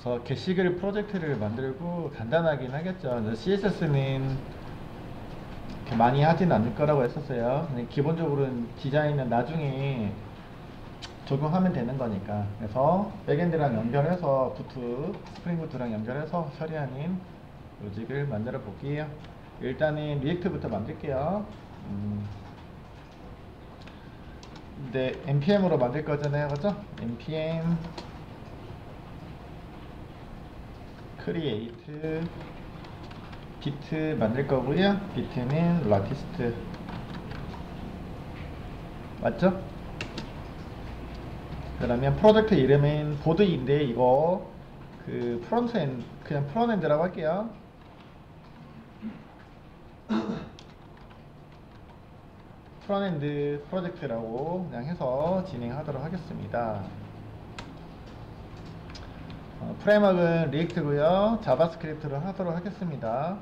그래서 게시글 프로젝트를 만들고 간단하긴 하겠죠. CSS는 많이 하진 않을 거라고 했었어요. 근데 기본적으로는 디자인은 나중에 적용하면 되는 거니까. 그래서 백엔드랑 연결해서 스프링 부트랑 연결해서 처리하는 로직을 만들어 볼게요. 일단은 리액트부터 만들게요. 근데 npm으로 만들 거잖아요, 그죠? npm create 비트 만들 거고요. 비트는 라티스트 맞죠? 그러면 프로젝트 이름은 보드인데 이거 그 프론트엔드 그냥 프론트엔드라고 할게요. 프론트엔드 프로젝트라고 그냥 해서 진행하도록 하겠습니다. 프레임워크는 리액트고요. 자바스크립트로 하도록 하겠습니다.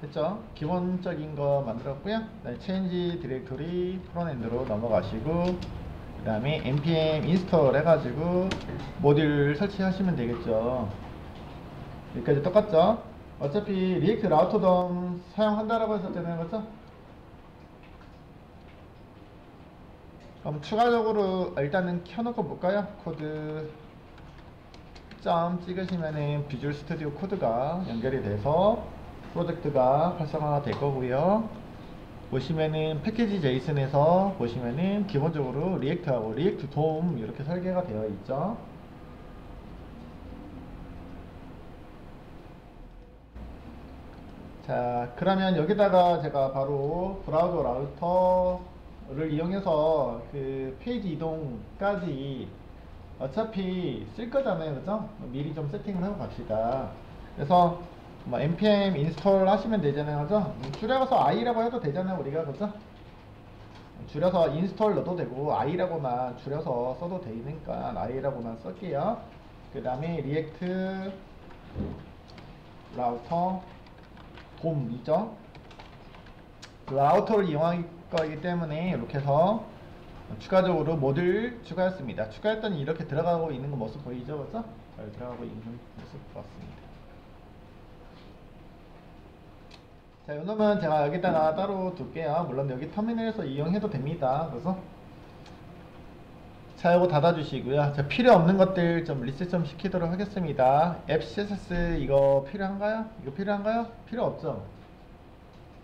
됐죠? 기본적인 거 만들었고요. 체인지 디렉토리 프론트엔드로 넘어가시고 그 다음에 npm 인스톨 해가지고 모듈 설치하시면 되겠죠. 여기까지 똑같죠? 어차피 리액트 라우터 덤 사용한다라고 했었잖아요, 그렇죠? 그럼 추가적으로 일단은 켜놓고 볼까요? 코드 점 찍으시면은 비주얼 스튜디오 코드가 연결이 돼서 프로젝트가 활성화가 될 거고요. 보시면은 패키지 제이슨에서 보시면은 기본적으로 리액트하고 리액트 돔 이렇게 설계가 되어 있죠. 자, 그러면 여기다가 제가 바로 브라우저 라우터를 이용해서 그 페이지 이동까지 어차피 쓸 거잖아요, 그죠? 미리 좀 세팅을 하고 갑시다. 그래서 뭐 npm 인스톨 하시면 되잖아요, 그죠? 줄여서 i라고 해도 되잖아요, 우리가, 그죠? 줄여서 인스톨 넣어도 되고 i라고만 줄여서 써도 되니까 i라고만 쓸게요. 그 다음에 리액트 라우터 돔이죠. 라우터를 이용할 거기 때문에 이렇게 해서 추가적으로 모듈 추가했습니다. 추가했더니 이렇게 들어가고 있는 거 모습 보이죠, 그죠? 잘 들어가고 있는 모습 같습니다. 자, 이 놈은 제가 여기다가 따로 둘게요. 물론 여기 터미널에서 이용해도 됩니다. 그래서 자, 이거 닫아주시고요. 자, 필요 없는 것들 좀 리셋 좀 시키도록 하겠습니다. 앱 CSS 이거 필요한가요? 이거 필요한가요? 필요 없죠.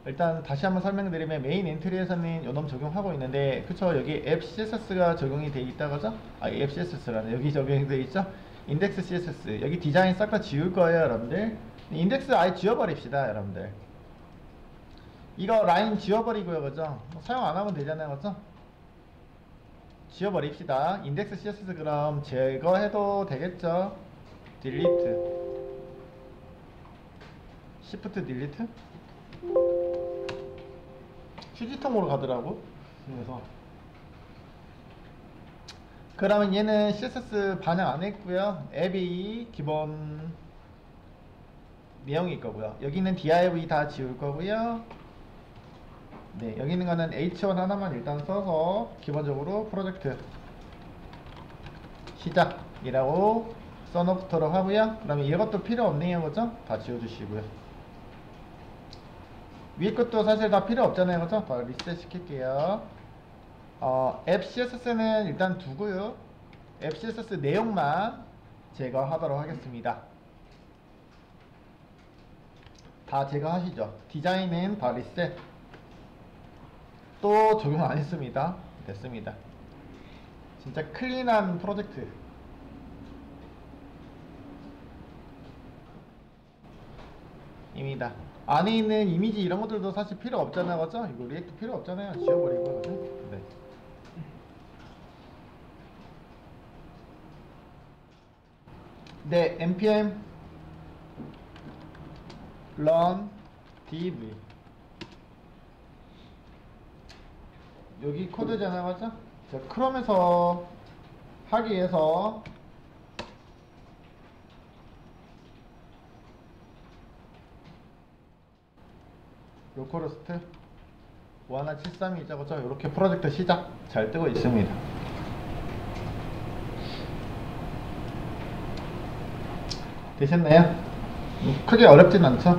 일단 다시 한번 설명드리면 메인 엔트리에서는 요놈 적용하고 있는데, 그쵸, 여기 앱 CSS가 적용이 돼 있다, 그죠? 앱 CSS라는 여기 적용이 돼 있죠? 인덱스 CSS 여기 디자인 싹 다 지울 거예요, 여러분들. 인덱스 아예 지워버립시다, 여러분들. 이거 라인 지워버리고요, 그죠? 사용 안 하면 되잖아요, 그죠? 지워버립시다. 인덱스 CSS 그럼 제거해도 되겠죠? 딜리트 시프트 딜리트 휴지통으로 가더라고. 그래서 그러면 얘는 CSS 반영 안 했고요. 앱이 기본 내용일 거고요. 여기는 div 다 지울 거고요. 네, 여기 있는 거는 h1 하나만 일단 써서 기본적으로 프로젝트 시작이라고 써놓도록 하고요. 그러면 이것도 필요 없네요, 그죠? 다 지워주시고요. 위에 것도 사실 다 필요 없잖아요, 그죠? 다 리셋 시킬게요. 앱 CSS는 일단 두고요. 앱 CSS 내용만 제거하도록 하겠습니다. 다 제거하시죠. 디자인은 다 리셋. 또 적용 안 했습니다. 됐습니다. 진짜 클린한 프로젝트. 입니다. 안에 있는 이미지 이런 것들도 사실 필요 없잖아요, 그죠? 이거 리액트 필요 없잖아요. 지워버리고, 그죠? 네. 네, npm run div 여기 코드잖아요, 맞죠? 자, 크롬에서 하기 위해서 로컬호스트 5173이죠, 그죠? 이렇게 프로젝트 시작 잘 뜨고 있습니다. 되셨나요? 크게 어렵진 않죠?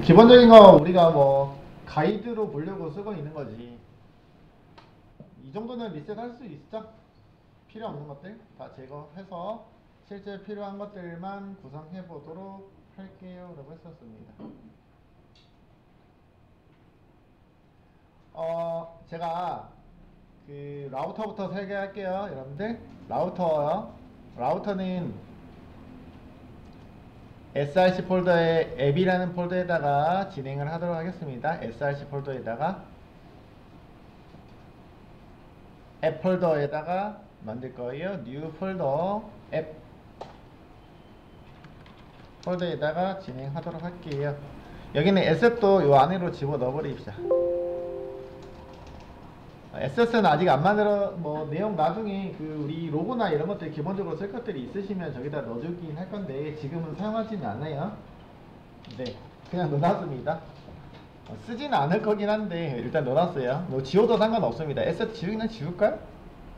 기본적인 거 우리가 뭐 가이드로 보려고 쓰고 있는 거지. 이 정도는 리셋할 수 있죠? 필요 없는 것들 다 제거해서 실제 필요한 것들만 구성해 보도록 할게요 라고 했었습니다. 제가 그 라우터부터 설계할게요 여러분들. 라우터는 src 폴더에 앱이라는 폴더에다가 진행을 하도록 하겠습니다. src 폴더에다가 앱 폴더에다가 만들 거예요. new 폴더 앱 폴더에다가 진행하도록 할게요. 여기는 에셋도 요 안으로 집어 넣어 버립시다. 에셋은 아직 안 만들어, 뭐 내용 나중에 그 우리 로고나 이런 것들 기본적으로 쓸 것들이 있으시면 저기다 넣어주긴 할 건데 지금은 사용하지는 않아요. 네, 그냥 넣어놨습니다. 쓰지는 않을 거긴 한데 일단 넣어놨어요. 뭐 지워도 상관없습니다. 에셋 지우기는 지울까요?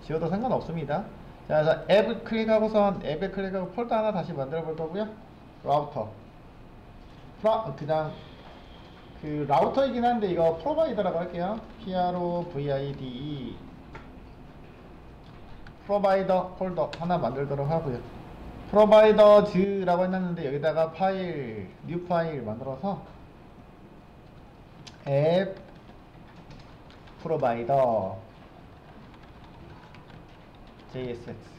지워도 상관없습니다. 자, 그래서 앱을 클릭하고선 앱을 클릭하고 폴더 하나 다시 만들어 볼 거고요. 라우터 그냥 그 라우터이긴 한데 이거 프로바이더라고 할게요. PROVIDE 프로바이더 폴더 하나 만들도록 하고요. 프로바이더즈라고 해놨는데 여기다가 파일 뉴 파일 만들어서 앱 프로바이더 JSX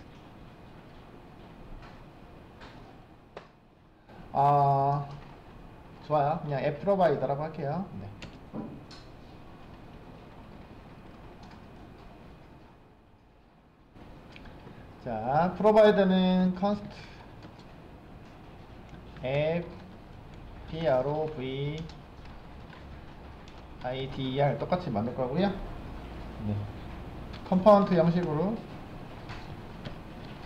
좋아요. 그냥 앱 프로바이더라고 할게요. 네. 자, 프로바이더는 const 앱 PROVIDER 똑같이 만들 거고요. 네. 컴포넌트 형식으로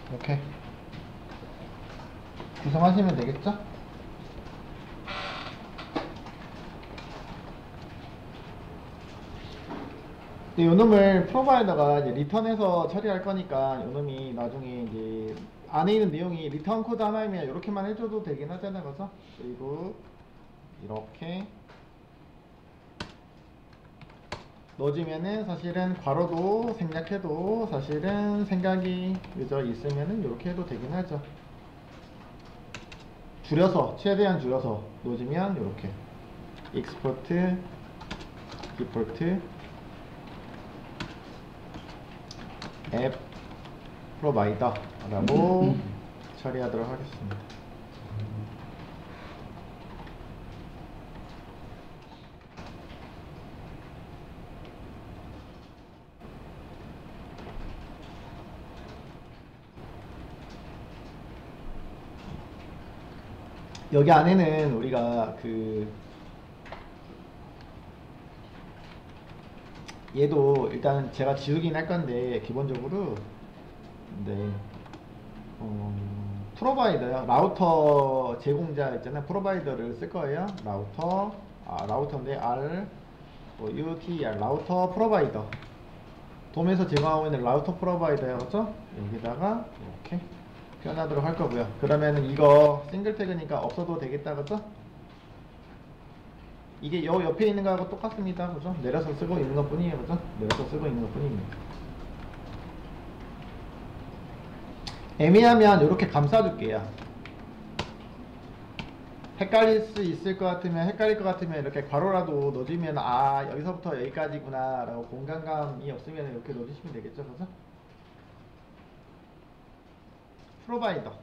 이렇게 구성하시면 되겠죠? 요놈을 프로바이더가 이제 리턴해서 처리할 거니까 요놈이 나중에 이제 안에 있는 내용이 리턴 코드 하나이면 이렇게만 해줘도 되긴 하잖아요. 그래서 그리고 이렇게 넣어주면은 사실은 괄호도 생략해도 사실은 생각이 그저 있으면은 이렇게 해도 되긴 하죠. 줄여서 최대한 줄여서 넣어주면 이렇게 익스포트 디폴트 앱 프로바이더 라고 처리하도록 하겠습니다. 여기 안에는 우리가 그 얘도 일단 제가 지우긴 할 건데 기본적으로 네 프로바이더요. 라우터 제공자 있잖아요. 프로바이더를 쓸 거예요. 라우터인데 RUTR 라우터 프로바이더 돔에서 제공하고 있는 라우터 프로바이더요. 그렇죠? 여기다가 이렇게 표현하도록 할 거고요. 그러면 이거 싱글 태그니까 없어도 되겠다. 그렇죠? 이게 요 옆에 있는 거하고 똑같습니다. 그죠? 내려서 쓰고 있는 것 뿐이에요. 그죠? 내려서 쓰고 있는 것 뿐입니다. 애매하면 이렇게 감싸줄게요. 헷갈릴 수 있을 것 같으면, 헷갈릴 것 같으면 이렇게 괄호라도 넣어주면 아 여기서부터 여기까지구나 라고 공간감이 없으면 이렇게 넣어주시면 되겠죠. 그죠? 프로바이더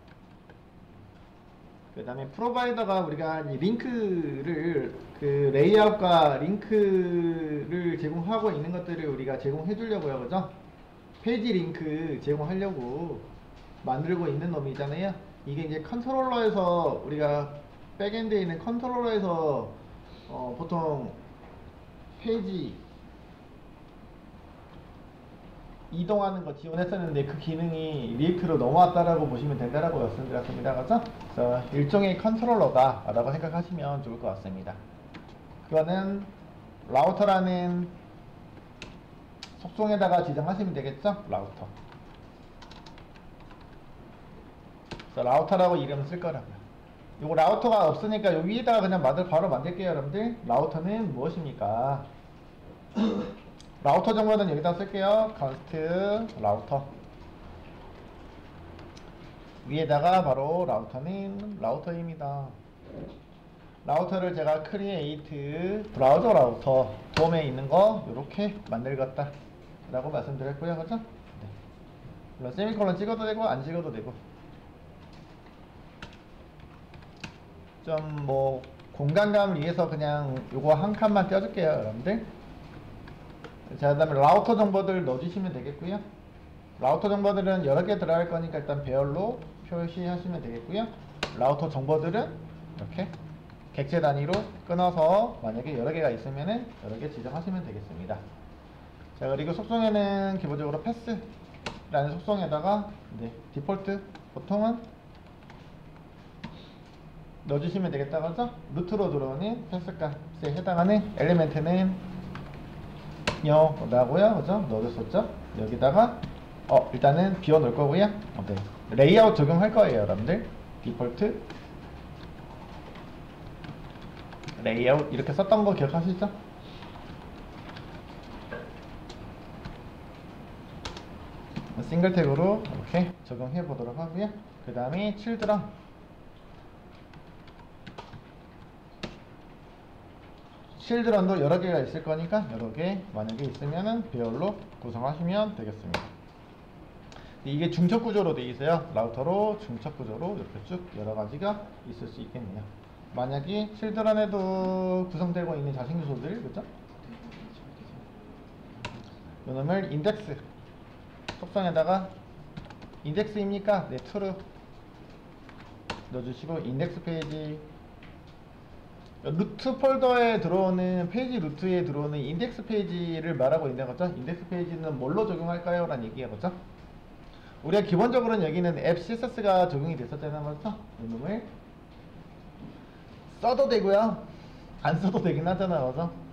그 다음에 프로바이더가 우리가 링크를 그 레이아웃과 링크를 제공하고 있는 것들을 우리가 제공해 주려고요. 그죠? 페이지 링크 제공하려고 만들고 있는 놈이잖아요. 이게 이제 컨트롤러에서 우리가 백엔드에 있는 컨트롤러에서 보통 페이지 이동하는 거 지원했었는데 그 기능이 리액트로 넘어왔다라고 보시면 된다라고 말씀드렸습니다. 그래서 일종의 컨트롤러다 라고 생각하시면 좋을 것 같습니다. 그거는 라우터라는 속성에다가 지정하시면 되겠죠? 라우터. 그래서 라우터라고 이름을 쓸 거라고요. 요거 라우터가 없으니까 요 위에다가 그냥 바로 만들게요. 여러분들, 라우터는 무엇입니까? 라우터 정보는 여기다 쓸게요. const 라우터, 위에다가 바로 라우터는 라우터입니다. 라우터를 제가 create 브라우저 라우터 돔에 있는 거 요렇게 만들겠다 라고 말씀드렸고요. 그죠? 네. 물론 세미콜론 찍어도 되고 안 찍어도 되고, 좀 뭐 공간감을 위해서 그냥 요거 한 칸만 떼어줄게요. 여러분들, 자, 그 다음에 라우터 정보들 넣어주시면 되겠고요. 라우터 정보들은 여러 개 들어갈 거니까 일단 배열로 표시하시면 되겠고요. 라우터 정보들은 이렇게 객체 단위로 끊어서 만약에 여러 개가 있으면은 여러 개 지정하시면 되겠습니다. 자, 그리고 속성에는 기본적으로 패스라는 속성에다가 디폴트 보통은 넣어주시면 되겠다. 그죠? 루트로 들어오는 패스 값에 해당하는 엘리멘트는 나고요. 그죠? 넣어줬었죠? 여기다가 일단은 비워 놓을 거고요. 네. 레이아웃 적용할 거예요. 여러분들, 디폴트 레이아웃 이렇게 썼던 거 기억하시죠? 싱글 태그로 이렇게 적용해 보도록 하고요. 그 다음에 칠드런도 여러 개가 있을 거니까 여러 개 만약에 있으면은 배열로 구성하시면 되겠습니다. 이게 중첩 구조로 되어 있어요. 라우터로 중첩 구조로 이렇게 쭉 여러 가지가 있을 수 있겠네요. 만약에 칠드런에도 구성되고 있는 자식 요소들, 그죠? 요놈을 인덱스 속성에다가 인덱스입니까? 네, true 넣어주시고, 인덱스 페이지 루트 폴더에 들어오는 페이지, 루트에 들어오는 인덱스 페이지를 말하고 있는 거죠. 인덱스 페이지는 뭘로 적용할까요? 라는 얘기가 거죠. 우리가 기본적으로는 여기는 앱 CSS가 적용이 됐었잖아요. 그렇죠? 이놈을 써도 되고요, 안 써도 되긴 하잖아요. 그죠?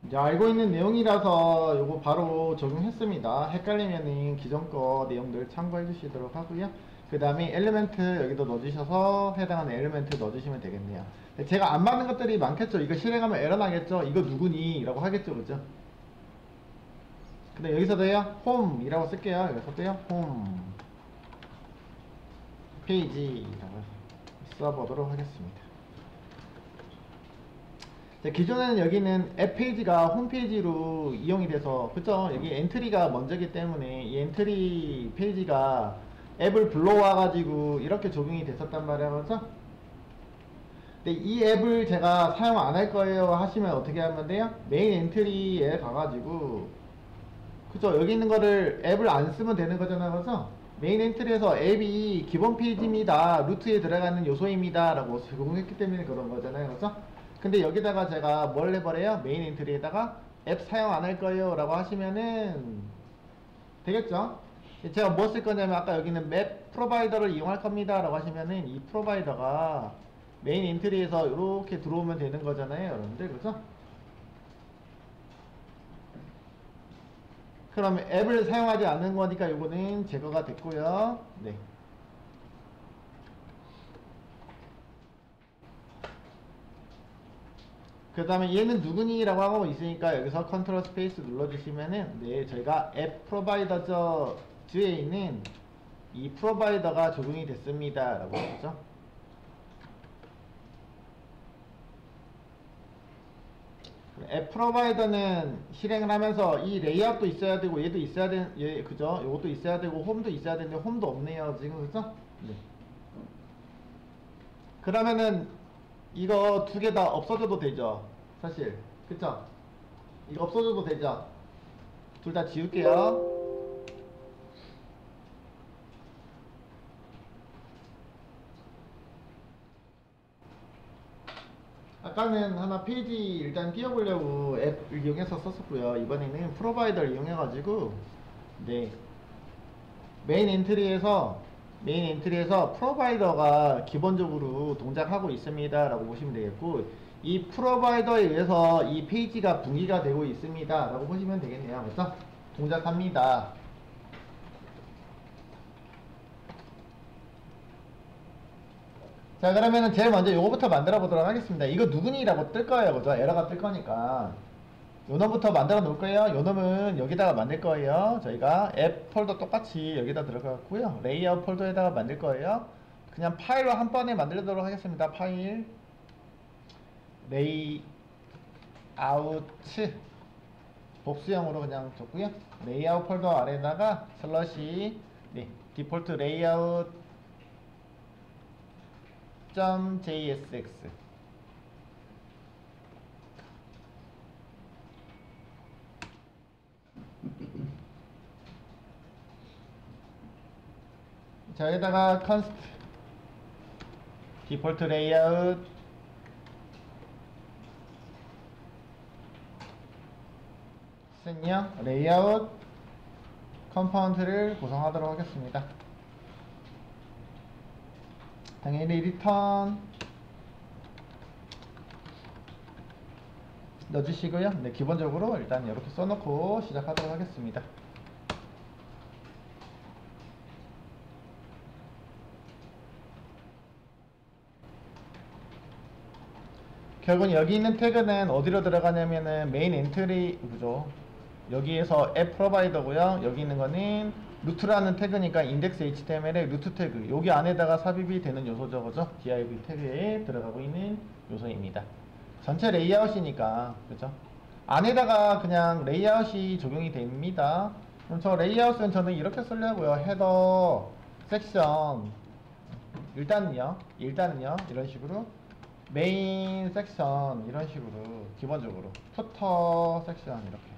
이제 알고 있는 내용이라서 요거 바로 적용했습니다. 헷갈리면은 기존 거 내용들 참고해 주시도록 하고요. 그 다음에 엘리멘트 여기도 넣어주셔서 해당하는 엘리멘트 넣어주시면 되겠네요. 제가 안 맞는 것들이 많겠죠. 이거 실행하면 에러 나겠죠. 이거 누구니? 라고 하겠죠. 그죠? 근데 여기서도요, 홈 이라고 쓸게요. 여기서도요, 홈 페이지라고 써보도록 하겠습니다. 자, 기존에는 여기는 앱 페이지가 홈페이지로 이용이 돼서, 그쵸? 여기 엔트리가 먼저기 때문에 이 엔트리 페이지가 앱을 불러와 가지고 이렇게 적용이 됐었단 말이에요. 그죠? 근데 이 앱을 제가 사용 안 할 거예요 하시면 어떻게 하면 돼요? 메인 엔트리에 가가지고, 그죠? 여기 있는 거를 앱을 안 쓰면 되는 거잖아요. 그죠? 메인 엔트리에서 앱이 기본 페이지입니다, 루트에 들어가는 요소입니다 라고 적용했기 때문에 그런 거잖아요. 그죠? 근데 여기다가 제가 뭘 해버려요? 메인 엔트리에다가 앱 사용 안 할 거예요 라고 하시면은 되겠죠? 제가 뭐 쓸 거냐면, 아까 여기는 맵 프로바이더를 이용할 겁니다 라고 하시면은 이 프로바이더가 메인 엔트리에서 이렇게 들어오면 되는 거잖아요. 여러분들, 그죠? 그러면 앱을 사용하지 않는 거니까 요거는 제거가 됐고요. 네. 그 다음에 얘는 누구니? 라고 하고 있으니까 여기서 컨트롤 스페이스 눌러주시면은, 네, 저희가 앱 프로바이더즈에 있는 이 프로바이더가 적용이 됐습니다 라고 하죠. 앱 프로바이더는 실행을 하면서 이 레이아웃도 있어야 되고 얘도 있어야 얘, 그죠? 요것도 있어야 되고 홈도 있어야 되는데 홈도 없네요 지금. 그죠? 네. 그러면은 이거 두 개 다 없어져도 되죠 사실. 그쵸? 이거 없어져도 되죠? 둘 다 지울게요. 아까는 하나 페이지 일단 띄워보려고 앱을 이용해서 썼었고요. 이번에는 프로바이더를 이용해가지고 네 메인 엔트리에서 프로바이더가 기본적으로 동작하고 있습니다 라고 보시면 되겠고, 이 프로바이더에 의해서 이 페이지가 분기가 되고 있습니다 라고 보시면 되겠네요. 그래서 동작합니다. 자, 그러면은 제일 먼저 요거부터 만들어 보도록 하겠습니다. 이거 누구니라고 뜰 거예요. 그죠? 에러가 뜰 거니까 요놈부터 만들어 놓을 거예요. 요놈은 여기다가 만들 거예요. 저희가 앱 폴더 똑같이 여기다 들어갔고요. 레이아웃 폴더에다가 만들 거예요. 그냥 파일로 한 번에 만들도록 하겠습니다. 파일 레이아웃 복수형으로 그냥 줬고요. 레이아웃 폴더 아래에다가 슬러시 디폴트 레이아웃 .jsx 자, 여기다가 const 디폴트 레이아웃 센요 레이아웃 컴포넌트를 구성하도록 하겠습니다. 당연히 리턴 넣어주시고요. 네, 기본적으로 일단 이렇게 써놓고 시작하도록 하겠습니다. 결국은 여기 있는 태그는 어디로 들어가냐면은 메인 엔트리 그죠? 여기에서 앱 프로바이더고요. 여기 있는 거는 루트라는 태그니까 인덱스 HTML의 루트 태그, 여기 안에다가 삽입이 되는 요소죠. 그죠? div 태그에 들어가고 있는 요소입니다. 전체 레이아웃이니까 그죠? 안에다가 그냥 레이아웃이 적용이 됩니다. 그럼 저 레이아웃은 저는 이렇게 쓰려고요. 헤더 섹션 일단은요 이런 식으로 메인 섹션 이런 식으로 기본적으로 푸터 섹션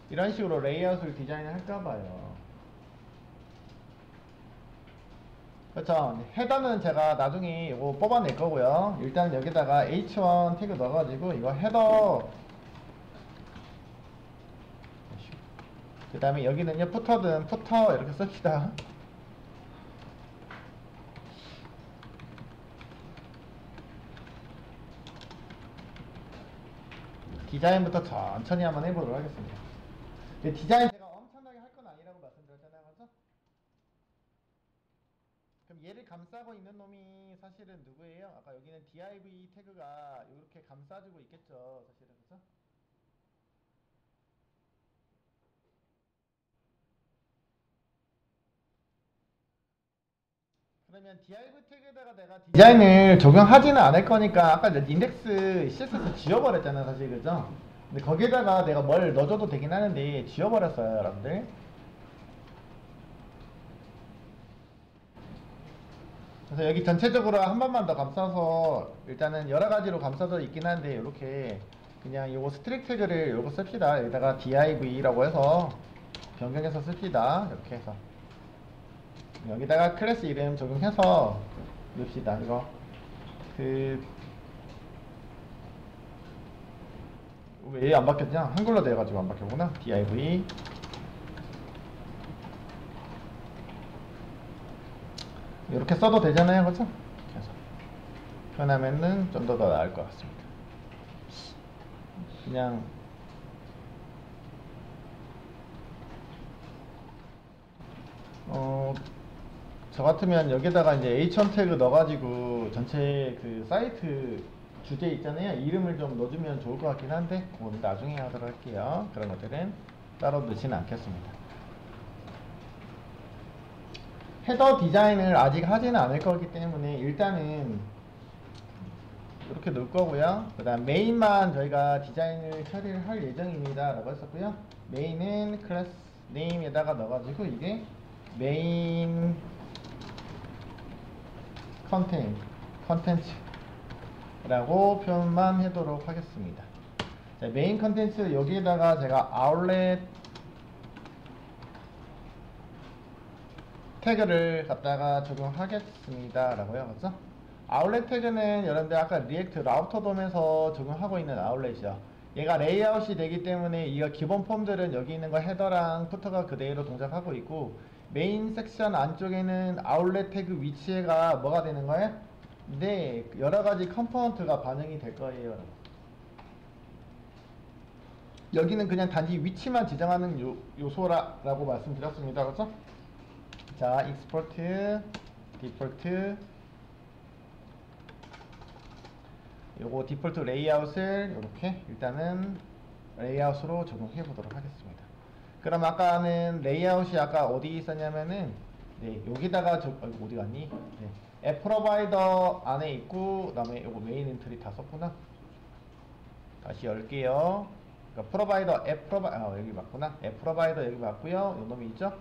이런 식으로 레이아웃을 디자인을 할까봐요. 그렇죠. 헤더는 제가 나중에 이거 뽑아낼 거고요. 일단 여기다가 h1 태그 넣어가지고 이거 헤더, 그 다음에 여기는요 푸터든 푸터 이렇게 씁시다. 디자인부터 천천히 한번 해보도록 하겠습니다. 디자인 제가 엄청나게 할 건 아니라고 말씀드렸잖아요. 그죠? 그럼 얘를 감싸고 있는 놈이 사실은 누구예요? 아까 여기는 div 태그가 이렇게 감싸주고 있겠죠. 사실은. 그죠? 그러면 div 태그에다가 내가 디자인을 적용하지는 않을 거니까 아까 인덱스 CSS 지워버렸잖아요. 사실. 그죠? 근데 거기에다가 내가 뭘 넣어줘도 되긴 하는데 지워버렸어요. 여러분들. 그래서 여기 전체적으로 한 번만 더 감싸서 일단은 여러가지로 감싸져 있긴 한데 이렇게 그냥 요거 스트릭 태그를 요거 씁시다. 여기다가 div라고 해서 변경해서 씁시다. 이렇게 해서 여기다가 클래스 이름 적용해서 넣읍시다. 이거 왜 안 바뀌었냐? 한글로 돼가지고 안 바뀌었구나. div 이렇게 써도 되잖아요. 그죠? 그래서 편하면은 좀 더 나을 것 같습니다. 그냥 저 같으면 여기다가 이제 h1 태그 넣어가지고 전체 그 사이트 주제 있잖아요. 이름을 좀 넣어주면 좋을 것 같긴 한데 그건 나중에 하도록 할게요. 그런 것들은 따로 넣지는 않겠습니다. 헤더 디자인을 아직 하지는 않을 거기 때문에 일단은 이렇게 넣을 거고요. 그 다음 메인만 저희가 디자인을 처리를 할 예정입니다 라고 했었고요. 메인은 클래스 네임에다가 넣어가지고 이게 메인 컨텐츠라고 표현만 하도록 하겠습니다. 자, 메인 컨텐츠 여기에다가 제가 아울렛 태그를 갖다가 적용하겠습니다 라고요. 그래서 아울렛 태그는 여러분들 아까 리액트 라우터 돔에서 적용하고 있는 아울렛이죠. 얘가 레이아웃이 되기 때문에 이 기본 폼들은 여기 있는 거 헤더랑 푸터가 그대로 동작하고 있고, 메인 섹션 안쪽에는 아울렛 태그 위치가 뭐가 되는 거예요? 네, 여러가지 컴포넌트가 반영이 될 거예요. 여기는 그냥 단지 위치만 지정하는 요소라고 말씀드렸습니다. 그렇죠? 자, 익스포트, 디폴트, 요거 디폴트 레이아웃을 이렇게 일단은 레이아웃으로 적용해 보도록 하겠습니다. 그럼 아까는 레이아웃이 아까 어디 있었냐면은, 네, 여기다가 어디 갔니? 네, 앱 프로바이더 안에 있고, 그 다음에 요거 메인 엔트리 다 썼구나. 다시 열게요. 그러니까 프로바이더 여기 맞구나. 앱 프로바이더 여기 맞고요. 요 놈이 있죠?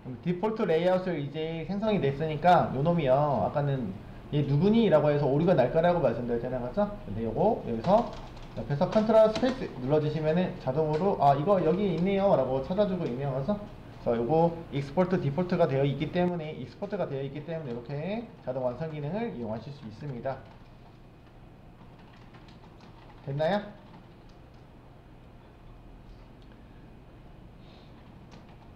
그럼 디폴트 레이아웃을 이제 생성이 됐으니까 요 놈이요. 아까는 얘 누구니? 라고 해서 오류가 날 거라고 말씀드렸잖아요. 맞죠? 근데 요거 여기서 옆에서 컨트롤 스페이스 눌러주시면은 자동으로 이거 여기 있네요 라고 찾아주고 있네요. 맞죠? 그래서 요거 익스포트 디폴트가 되어 있기 때문에 익스포트가 되어 있기 때문에 이렇게 자동 완성 기능을 이용하실 수 있습니다. 됐나요?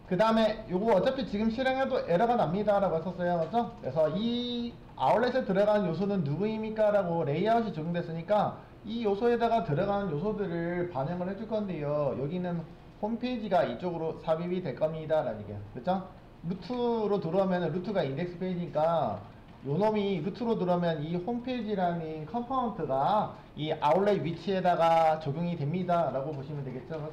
그 다음에 요거 어차피 지금 실행해도 에러가 납니다 라고 했었어요. 맞죠? 그래서 이 아울렛에 들어가는 요소는 누구입니까? 라고 레이아웃이 적용됐으니까 이 요소에다가 들어가는 요소들을 반영을 해줄 건데요. 여기는 홈페이지가 이쪽으로 삽입이 될 겁니다 라는 얘기예요. 그렇죠? 루트로 들어오면 루트가 인덱스 페이지니까 요놈이 루트로 들어오면 이 홈페이지라는 컴포넌트가 이 아울렛 위치에다가 적용이 됩니다 라고 보시면 되겠죠.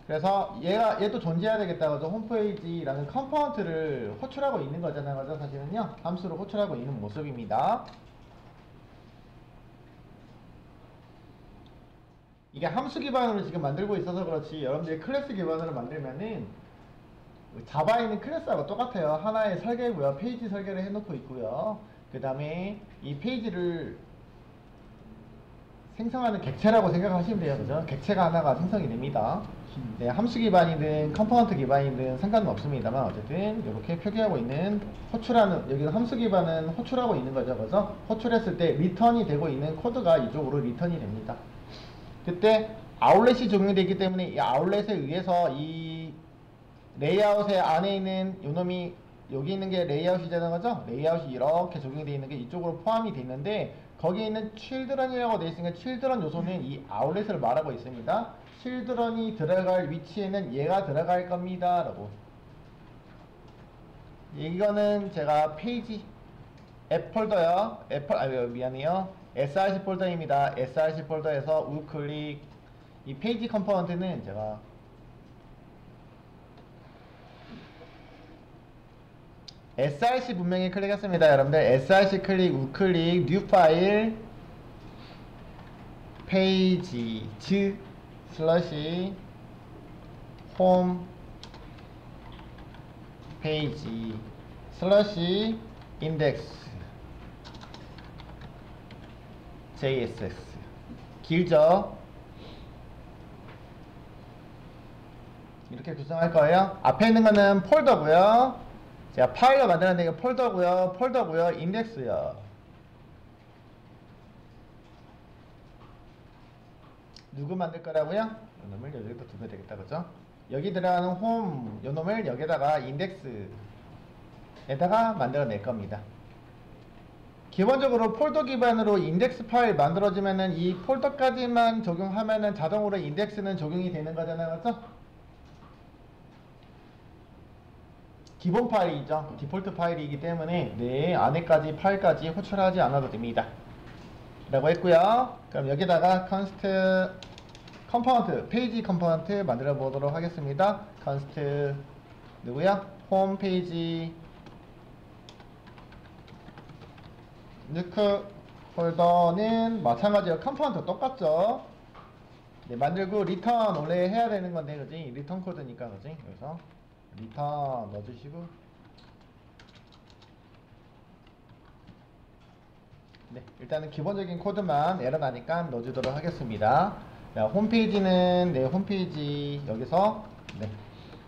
그래서 얘도 존재해야 되겠다. 그죠? 홈페이지라는 컴포넌트를 호출하고 있는 거잖아요. 그죠? 사실은요. 함수를 호출하고 있는 모습입니다. 이게 함수 기반으로 지금 만들고 있어서 그렇지, 여러분들이 클래스 기반으로 만들면은 자바에 있는 클래스하고 똑같아요. 하나의 설계고요. 페이지 설계를 해놓고 있고요. 그 다음에 이 페이지를 생성하는 객체라고 생각하시면 돼요. 그죠? 객체가 하나가 생성이 됩니다. 네, 함수 기반이든 컴포넌트 기반이든 상관은 없습니다만 어쨌든 이렇게 표기하고 있는 호출하는, 여기는 함수 기반은 호출하고 있는 거죠. 그래서 호출했을 때 리턴이 되고 있는 코드가 이쪽으로 리턴이 됩니다. 그때 아울렛이 적용되기 때문에 이 아울렛에 의해서 이 레이아웃의 안에 있는 요놈이 여기 있는 게 레이아웃이잖아요. 그죠? 레이아웃이 이렇게 적용이 되어 있는 게 이쪽으로 포함이 되어 있는데, 거기에 있는 children이라고 되어 있으니까 children 요소는 이 아울렛을 말하고 있습니다. children이 들어갈 위치에는 얘가 들어갈 겁니다 라고. 이거는 제가 페이지 앱 폴더요. 미안해요. src 폴더입니다. src 폴더에서 우클릭, 이 페이지 컴포넌트는 제가 src 분명히 클릭했습니다. 여러분들 src 클릭, 우클릭, 뉴 파일, 페이지 슬러시 홈 페이지 슬러시 인덱스 JSX. 길죠? 이렇게 구성할 거예요. 앞에 있는 거는 폴더고요. 제가 파일로 만들었는데 이거 폴더고요. 인덱스요. 누구 만들 거라고요? 요놈을 여기다 두면 되겠다. 그죠? 여기 들어가는 홈 요놈을 여기다가 인덱스에다가 만들어 낼 겁니다. 기본적으로 폴더 기반으로 인덱스 파일 만들어지면은 이 폴더까지만 적용하면은 자동으로 인덱스는 적용이 되는 거잖아요. 그렇죠? 기본 파일이죠. 디폴트 파일이기 때문에 네, 안에까지 파일까지 호출하지 않아도 됩니다. 라고 했고요. 그럼 여기다가 컨스트 컴포넌트, 페이지 컴포넌트 만들어 보도록 하겠습니다. 컨스트 누구야? 홈페이지 뉴크 폴더는 마찬가지로 컴포넌트 똑같죠. 네, 만들고 리턴 원래 해야 되는 건데, 그지? 리턴 코드니까, 그지? 여기서 리턴 넣어주시고, 네, 일단은 기본적인 코드만 에러 나니까 넣어주도록 하겠습니다. 자, 홈페이지는 네, 홈페이지 여기서 네,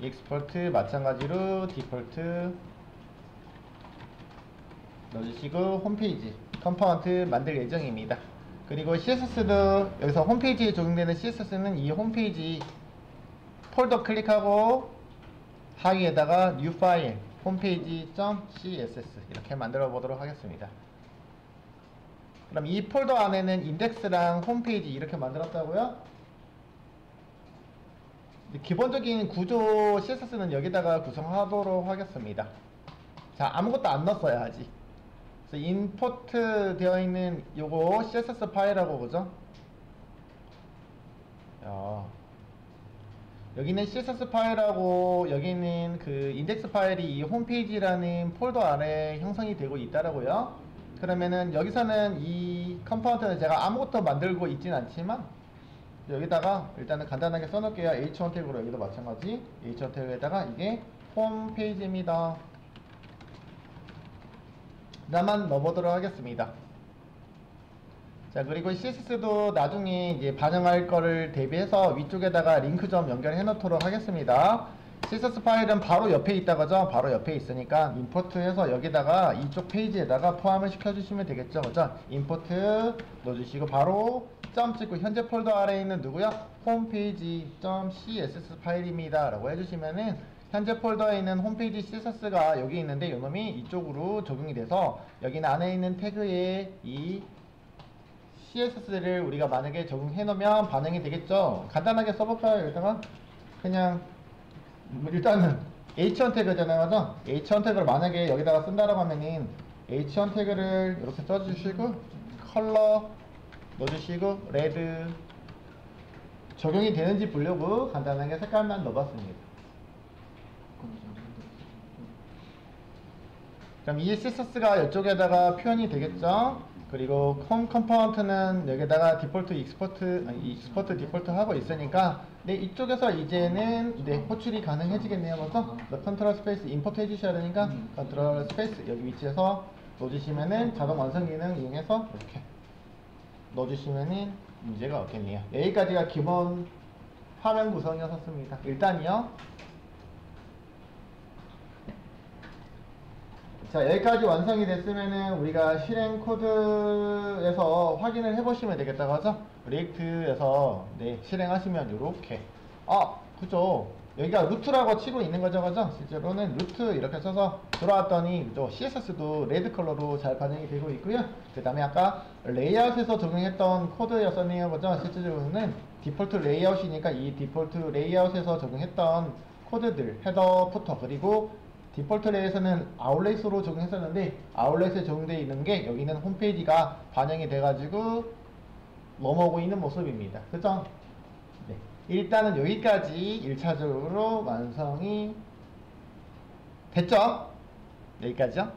익스포트 마찬가지로 디폴트 넣어주시고 홈페이지 컴포넌트 만들 예정입니다. 그리고 CSS도 여기서 홈페이지에 적용되는 CSS는 이 홈페이지 폴더 클릭하고 하위에다가 new 파일 홈페이지.css 이렇게 만들어 보도록 하겠습니다. 그럼 이 폴더 안에는 인덱스랑 홈페이지 이렇게 만들었다고요? 기본적인 구조 CSS는 여기다가 구성하도록 하겠습니다. 자, 아무것도 안 넣었어요 아직. 그래서 임포트 되어 있는 요거 CSS 파일하고 그죠? 여기는 CSS 파일하고 여기는 그 인덱스 파일이 이 홈페이지라는 폴더 아래 형성이 되고 있다라고요. 그러면은 여기서는 이 컴포넌트는 제가 아무것도 만들고 있진 않지만 여기다가 일단은 간단하게 써놓을게요. h1 태그로 여기도 마찬가지 h1 태그에다가 이게 홈페이지입니다. 나만 넣어보도록 하겠습니다. 자, 그리고 CSS도 나중에 이제 반영할 거를 대비해서 위쪽에다가 링크 좀 연결해 놓도록 하겠습니다. CSS 파일은 바로 옆에 있다가죠. 바로 옆에 있으니까 임포트해서 여기다가 이쪽 페이지에다가 포함을 시켜주시면 되겠죠. 그죠? 임포트 넣어주시고 바로 점 찍고 현재 폴더 아래에 있는 누구야? 홈페이지.css 파일입니다 라고 해주시면은 현재 폴더에 있는 홈페이지 CSS가 여기 있는데 요놈이 이쪽으로 적용이 돼서 여기는 안에 있는 태그에 이 CSS를 우리가 만약에 적용해 놓으면 반영이 되겠죠. 간단하게 써볼까요? 여기다가 그냥 일단은 h1 태그잖아요. 그죠? h1 태그를 만약에 여기다가 쓴다라고 하면은 h1 태그를 이렇게 써주시고 컬러 넣어주시고 레드 적용이 되는지 보려고 간단하게 색깔만 넣어봤습니다. 그럼 이 CSS가 이쪽에다가 표현이 되겠죠. 그리고 홈 컴포넌트는 여기다가 디폴트 익스포트 디폴트 하고 있으니까 네, 이쪽에서 이제는 네, 호출이 가능해지겠네요. 먼저 컨트롤 스페이스 임포트 해주셔야 되니까 컨트롤 스페이스 여기 위치에서 넣어주시면은 자동 완성 기능 이용해서 이렇게 넣어주시면은 문제가 없겠네요. 여기까지가 기본 화면 구성이었습니다. 일단이요. 자, 여기까지 완성이 됐으면은 우리가 실행 코드에서 확인을 해보시면 되겠다고 하죠. 리액트에서 네, 실행하시면 요렇게 그죠. 여기가 루트라고 치고 있는 거죠, 그죠? 실제로는 루트 이렇게 써서 들어왔더니 그죠? CSS도 레드 컬러로 잘 반영이 되고 있고요. 그 다음에 아까 레이아웃에서 적용했던 코드였었네요, 그죠? 실제로는 디폴트 레이아웃이니까 이 디폴트 레이아웃에서 적용했던 코드들 헤더, 푸터 그리고 디폴트 레이에서는 아웃렛으로 적용했었는데 아웃렛에 적용되어 있는 게 여기는 홈페이지가 반영이 돼가지고 넘어오고 있는 모습입니다. 그죠? 네. 일단은 여기까지 1차적으로 완성이 됐죠? 여기까지요?